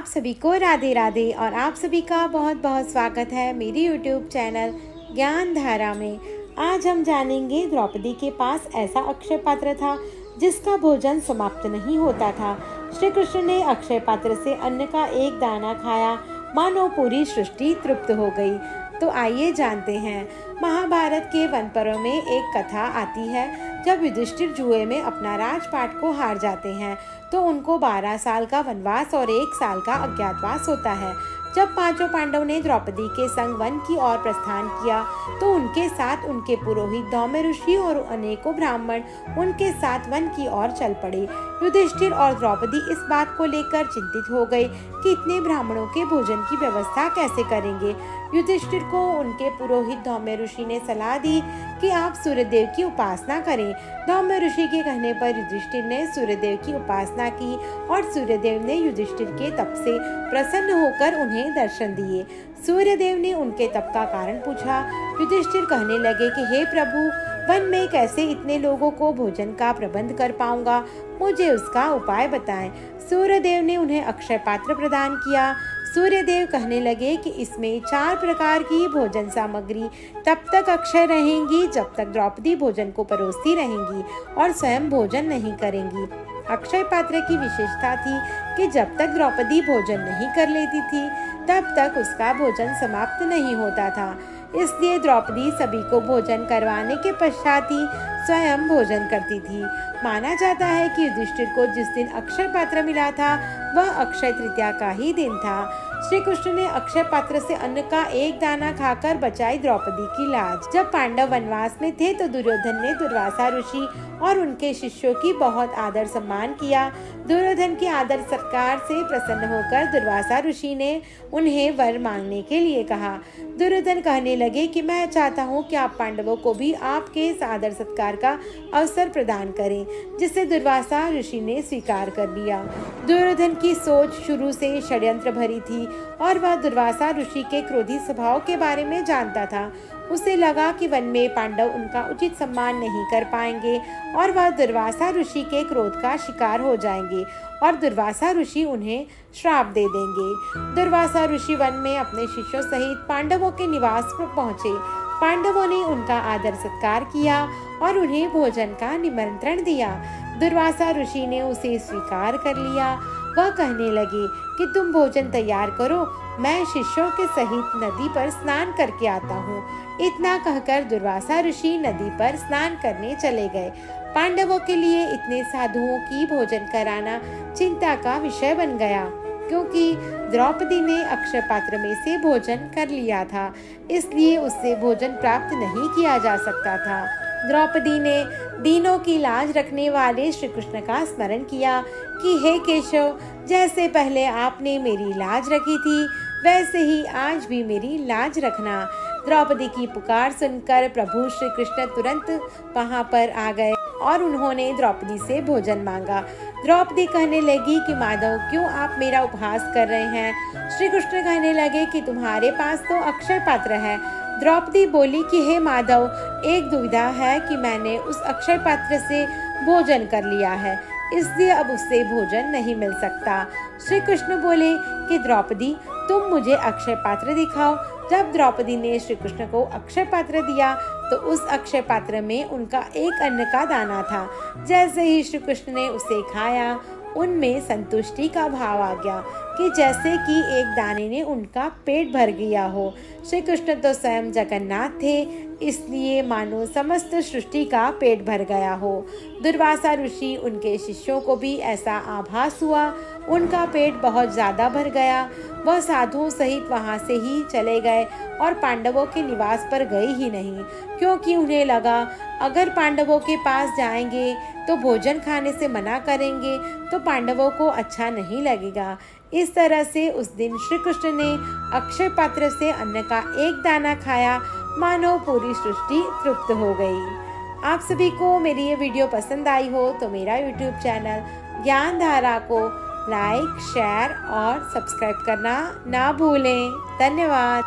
सभी को राधे राधे और आप सभी का बहुत बहुत स्वागत है मेरी यूट्यूब चैनल ज्ञान धारा में। आज हम जानेंगे द्रौपदी के पास ऐसा अक्षय पात्र था जिसका भोजन समाप्त नहीं होता था। श्री कृष्ण ने अक्षय पात्र से अन्न का एक दाना खाया, मानो पूरी सृष्टि तृप्त हो गई। तो आइए जानते हैं। महाभारत के वन पर्व में एक कथा आती है। जब युधिष्ठिर जुए में अपना राजपाट को हार जाते हैं तो उनको 12 साल का वनवास और 1 साल का अज्ञातवास होता है। जब पांचों पांडव ने द्रौपदी के संग वन की ओर प्रस्थान किया तो उनके साथ उनके पुरोहित धौम्य ऋषि और अनेकों ब्राह्मण उनके साथ वन की ओर चल पड़े। युधिष्ठिर और द्रौपदी इस बात को लेकर चिंतित हो गए कि इतने ब्राह्मणों के भोजन की व्यवस्था कैसे करेंगे। युधिष्ठिर को उनके पुरोहित धौम्य ऋषि ने सलाह दी कि आप सूर्यदेव की उपासना करें। धौम्य ऋषि के कहने पर युधिष्ठिर ने सूर्यदेव की उपासना की और सूर्यदेव ने युधिष्ठिर के तप से प्रसन्न होकर उन्हें दर्शन दिए। सूर्यदेव ने उनके तप का कारण पूछा। युधिष्ठिर कहने लगे कि हे प्रभु, वन में कैसे इतने लोगों को भोजन का प्रबंध कर पाऊंगा, मुझे उसका उपाय बताएं। सूर्यदेव ने उन्हें अक्षय पात्र प्रदान किया। सूर्यदेव कहने लगे कि इसमें 4 प्रकार की भोजन सामग्री तब तक अक्षय रहेंगी जब तक द्रौपदी भोजन को परोसती रहेंगी और स्वयं भोजन नहीं करेंगी। अक्षय पात्र की विशेषता थी कि जब तक द्रौपदी भोजन नहीं कर लेती थी तब तक उसका भोजन समाप्त नहीं होता था। इसलिए द्रौपदी सभी को भोजन करवाने के पश्चात ही स्वयं भोजन करती थी। माना जाता है कि युधिष्ठिर को जिस दिन अक्षय पात्र मिला था वह अक्षय तृतीया का ही दिन था। श्री कृष्ण ने अक्षय पात्र से अन्न का एक दाना खाकर बचाई द्रौपदी की लाज। जब पांडव वनवास में थे तो दुर्योधन ने दुर्वासा ऋषि और उनके शिष्यों की बहुत आदर सम्मान किया। दुर्योधन के आदर सत्कार से प्रसन्न होकर दुर्वासा ऋषि ने उन्हें वर मांगने के लिए कहा। दुर्योधन कहने लगे कि मैं चाहता हूँ कि आप पांडवों को भी आपके आदर सत्कार का अवसर प्रदान करें, जिसे दुर्वासा ऋषि ने स्वीकार कर लिया। दुर्योधन की सोच शुरू से षड्यंत्र भरी थी और वह दुर्वासा ऋषि के क्रोधी स्वभाव के बारे में जानता था। उसे लगा कि वन में पांडव उनका उचित सम्मान नहीं कर पाएंगे और वह दुर्वासा ऋषि के क्रोध का शिकार हो जाएंगे और दुर्वासा ऋषि उन्हें श्राप दे देंगे। दुर्वासा ऋषि वन में अपने शिष्यों सहित पांडवों के निवास पर पहुंचे। पांडवों ने उनका आदर सत्कार किया और उन्हें भोजन का निमंत्रण दिया। दुर्वासा ऋषि ने उसे स्वीकार कर लिया। वह कहने लगे कि तुम भोजन तैयार करो, मैं शिष्यों के सहित नदी पर स्नान करके आता हूँ। इतना कहकर दुर्वासा ऋषि नदी पर स्नान करने चले गए। पांडवों के लिए इतने साधुओं की भोजन कराना चिंता का विषय बन गया, क्योंकि द्रौपदी ने अक्षय पात्र में से भोजन कर लिया था, इसलिए उससे भोजन प्राप्त नहीं किया जा सकता था। द्रौपदी ने दीनों की लाज रखने वाले श्री कृष्ण का स्मरण किया कि हे केशव, जैसे पहले आपने मेरी लाज रखी थी वैसे ही आज भी मेरी लाज रखना। द्रौपदी की पुकार सुनकर प्रभु श्री कृष्ण तुरंत वहां पर आ गए और उन्होंने द्रौपदी से भोजन मांगा। द्रौपदी कहने लगी कि माधव, क्यों आप मेरा उपहास कर रहे हैं? श्री कृष्ण कहने लगे कि तुम्हारे पास तो अक्षय पात्र है। द्रौपदी बोली कि हे माधव, एक दुविधा है कि मैंने उस अक्षय पात्र से भोजन कर लिया है, इसलिए अब उससे भोजन नहीं मिल सकता। श्री कृष्ण बोले कि द्रौपदी, तुम मुझे अक्षय पात्र दिखाओ। जब द्रौपदी ने श्री कृष्ण को अक्षय पात्र दिया तो उस अक्षय पात्र में उनका एक अन्न का दाना था। जैसे ही श्री कृष्ण ने उसे खाया, उनमें संतुष्टि का भाव आ गया कि जैसे कि एक दाने ने उनका पेट भर गया हो। श्री कृष्ण तो स्वयं जगन्नाथ थे, इसलिए मानो समस्त सृष्टि का पेट भर गया हो। दुर्वासा ऋषि, उनके शिष्यों को भी ऐसा आभास हुआ। उनका पेट बहुत ज्यादा भर गया। वह साधुओं सहित वहां से ही चले गए और पांडवों के निवास पर गए ही नहीं, क्योंकि उन्हें लगा अगर पांडवों के पास जाएंगे तो भोजन खाने से मना करेंगे तो पांडवों को अच्छा नहीं लगेगा। इस तरह से उस दिन श्री कृष्ण ने अक्षय पात्र से अन्न का एक दाना खाया, मानो पूरी सृष्टि तृप्त हो गई। आप सभी को मेरी ये वीडियो पसंद आई हो तो मेरा यूट्यूब चैनल ज्ञान धारा को लाइक, शेयर और सब्सक्राइब करना ना भूलें। धन्यवाद।